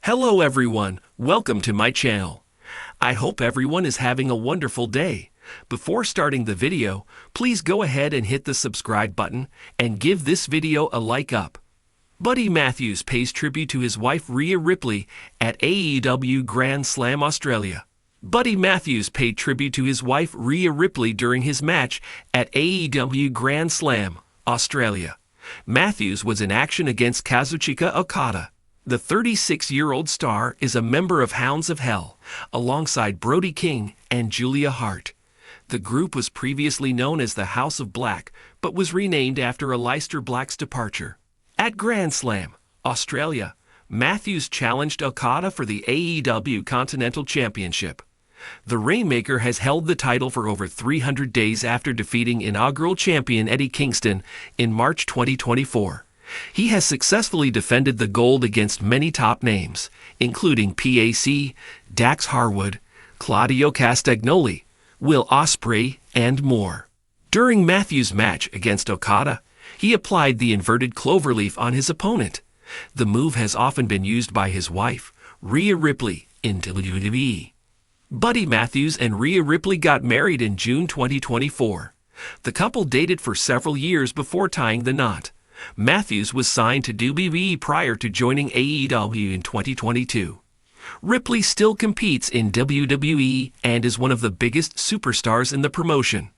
Hello everyone, welcome to my channel. I hope everyone is having a wonderful day. Before starting the video, please go ahead and hit the subscribe button and give this video a like up. Buddy Matthews pays tribute to his wife Rhea Ripley at AEW Grand Slam Australia. Buddy Matthews paid tribute to his wife Rhea Ripley during his match at AEW Grand Slam Australia. Matthews was in action against Kazuchika Okada. The 36-year-old star is a member of Hounds of Hell, alongside Brody King and Julia Hart. The group was previously known as the House of Black, but was renamed after Aleister Black's departure. At Grand Slam, Australia, Matthews challenged Okada for the AEW Continental Championship. The Rainmaker has held the title for over 300 days after defeating inaugural champion Eddie Kingston in March 2024. He has successfully defended the gold against many top names, including PAC, Dax Harwood, Claudio Castagnoli, Will Ospreay, and more. During Matthews' match against Okada, he applied the inverted cloverleaf on his opponent. The move has often been used by his wife, Rhea Ripley, in WWE. Buddy Matthews and Rhea Ripley got married in June 2024. The couple dated for several years before tying the knot. Matthews was signed to WWE prior to joining AEW in 2022. Ripley still competes in WWE and is one of the biggest superstars in the promotion.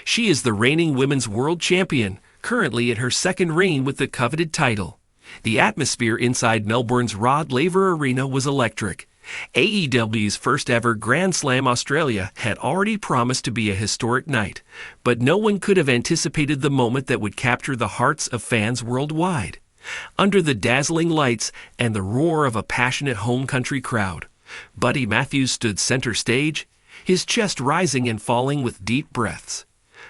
She is the reigning Women's World Champion, currently in her second reign with the coveted title. The atmosphere inside Melbourne's Rod Laver Arena was electric. AEW's first ever Grand Slam Australia had already promised to be a historic night, but no one could have anticipated the moment that would capture the hearts of fans worldwide. Under the dazzling lights and the roar of a passionate home country crowd, Buddy Matthews stood center stage, his chest rising and falling with deep breaths.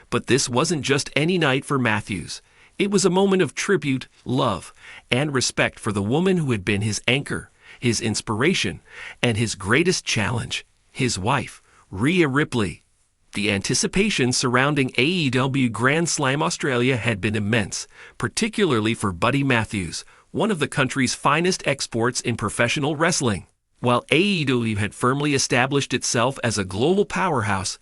But this wasn't just any night for Matthews. It was a moment of tribute, love, and respect for the woman who had been his anchor, his inspiration, and his greatest challenge, his wife, Rhea Ripley. The anticipation surrounding AEW Grand Slam Australia had been immense, particularly for Buddy Matthews, one of the country's finest exports in professional wrestling. While AEW had firmly established itself as a global powerhouse,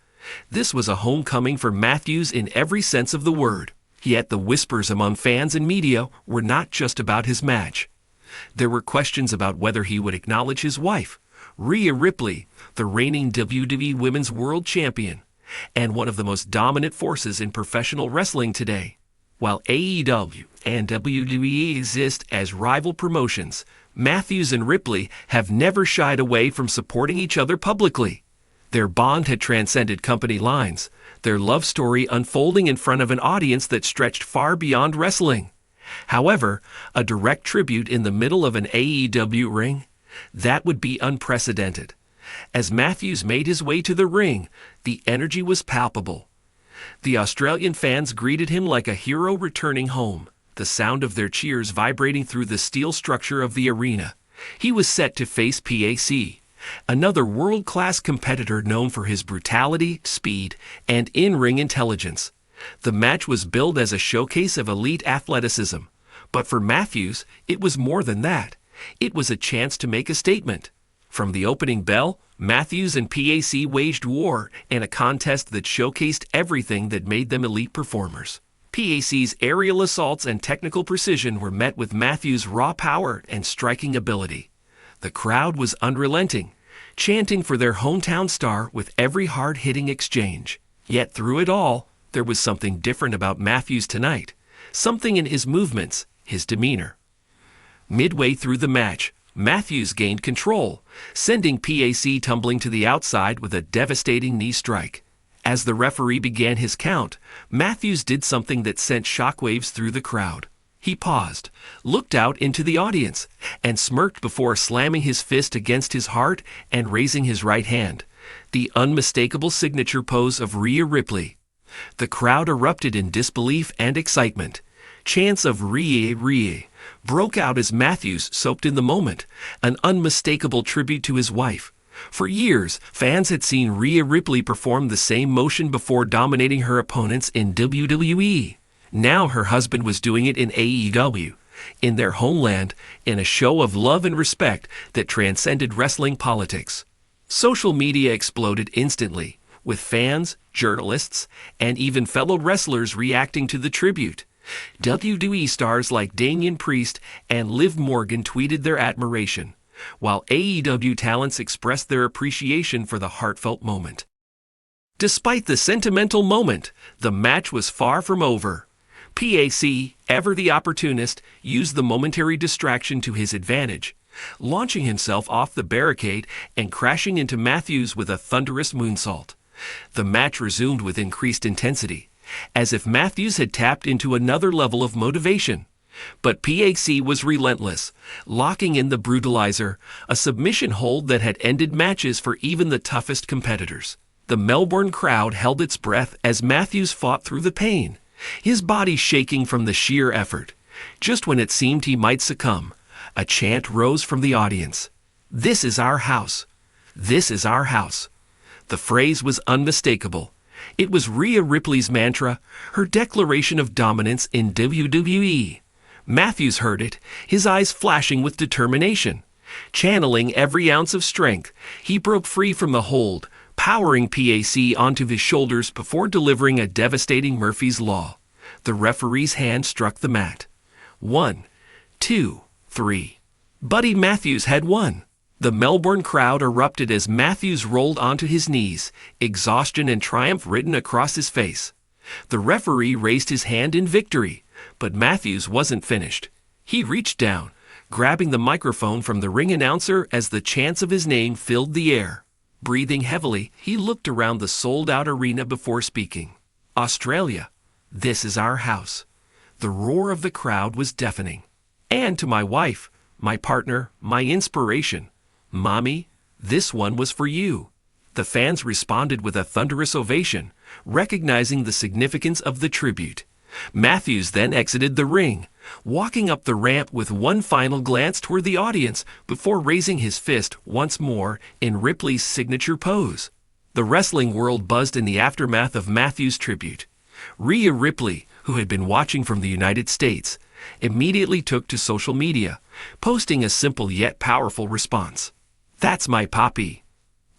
this was a homecoming for Matthews in every sense of the word. Yet the whispers among fans and media were not just about his match. There were questions about whether he would acknowledge his wife, Rhea Ripley, the reigning WWE Women's World Champion, and one of the most dominant forces in professional wrestling today. While AEW and WWE exist as rival promotions, Matthews and Ripley have never shied away from supporting each other publicly. Their bond had transcended company lines, their love story unfolding in front of an audience that stretched far beyond wrestling. However, a direct tribute in the middle of an AEW ring? That would be unprecedented. As Matthews made his way to the ring, the energy was palpable. The Australian fans greeted him like a hero returning home, the sound of their cheers vibrating through the steel structure of the arena. He was set to face PAC, another world-class competitor known for his brutality, speed, and in-ring intelligence. The match was billed as a showcase of elite athleticism, but for Matthews, it was more than that. It was a chance to make a statement. From the opening bell, Matthews and PAC waged war in a contest that showcased everything that made them elite performers. PAC's aerial assaults and technical precision were met with Matthews' raw power and striking ability. The crowd was unrelenting, chanting for their hometown star with every hard-hitting exchange. Yet through it all, there was something different about Matthews tonight, something in his movements, his demeanor. Midway through the match, Matthews gained control, sending PAC tumbling to the outside with a devastating knee strike. As the referee began his count, Matthews did something that sent shockwaves through the crowd. He paused, looked out into the audience, and smirked before slamming his fist against his heart and raising his right hand, the unmistakable signature pose of Rhea Ripley. The crowd erupted in disbelief and excitement. Chants of Rhea, Rhea broke out as Matthews soaked in the moment, an unmistakable tribute to his wife. For years, fans had seen Rhea Ripley perform the same motion before dominating her opponents in WWE. Now her husband was doing it in AEW, in their homeland in a show of love and respect that transcended wrestling politics. Social media exploded instantly, with fans, journalists, and even fellow wrestlers reacting to the tribute. WWE stars like Damian Priest and Liv Morgan tweeted their admiration, while AEW talents expressed their appreciation for the heartfelt moment. Despite the sentimental moment, the match was far from over. PAC, ever the opportunist, used the momentary distraction to his advantage, launching himself off the barricade and crashing into Matthews with a thunderous moonsault. The match resumed with increased intensity, as if Matthews had tapped into another level of motivation. But PAC was relentless, locking in the brutalizer, a submission hold that had ended matches for even the toughest competitors. The Melbourne crowd held its breath as Matthews fought through the pain, his body shaking from the sheer effort. Just when it seemed he might succumb, a chant rose from the audience. "This is our house. This is our house." The phrase was unmistakable. It was Rhea Ripley's mantra, her declaration of dominance in WWE. Matthews heard it, his eyes flashing with determination. Channeling every ounce of strength, he broke free from the hold, powering PAC onto his shoulders before delivering a devastating Murphy's Law. The referee's hand struck the mat. 1, 2, 3. Buddy Matthews had won. The Melbourne crowd erupted as Matthews rolled onto his knees, exhaustion and triumph written across his face. The referee raised his hand in victory, but Matthews wasn't finished. He reached down, grabbing the microphone from the ring announcer as the chants of his name filled the air. Breathing heavily, he looked around the sold-out arena before speaking. "Australia, this is our house." The roar of the crowd was deafening. "And to my wife, my partner, my inspiration, Mommy, this one was for you." The fans responded with a thunderous ovation, recognizing the significance of the tribute. Matthews then exited the ring, walking up the ramp with one final glance toward the audience before raising his fist once more in Ripley's signature pose. The wrestling world buzzed in the aftermath of Matthews' tribute. Rhea Ripley, who had been watching from the United States, immediately took to social media, posting a simple yet powerful response. "That's my poppy."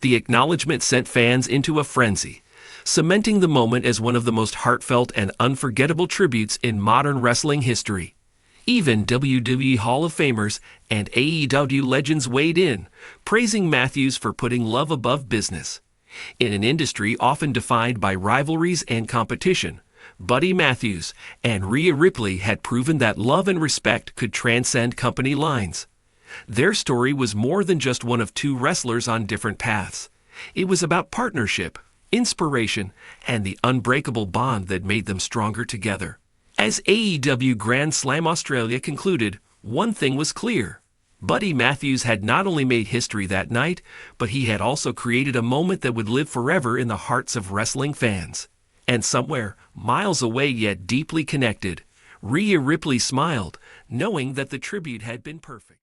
The acknowledgement sent fans into a frenzy, cementing the moment as one of the most heartfelt and unforgettable tributes in modern wrestling history. Even WWE Hall of Famers and AEW legends weighed in, praising Matthews for putting love above business. In an industry often defined by rivalries and competition, Buddy Matthews and Rhea Ripley had proven that love and respect could transcend company lines. Their story was more than just one of two wrestlers on different paths. It was about partnership, inspiration, and the unbreakable bond that made them stronger together. As AEW Grand Slam Australia concluded, one thing was clear. Buddy Matthews had not only made history that night, but he had also created a moment that would live forever in the hearts of wrestling fans. And somewhere, miles away yet deeply connected, Rhea Ripley smiled, knowing that the tribute had been perfect.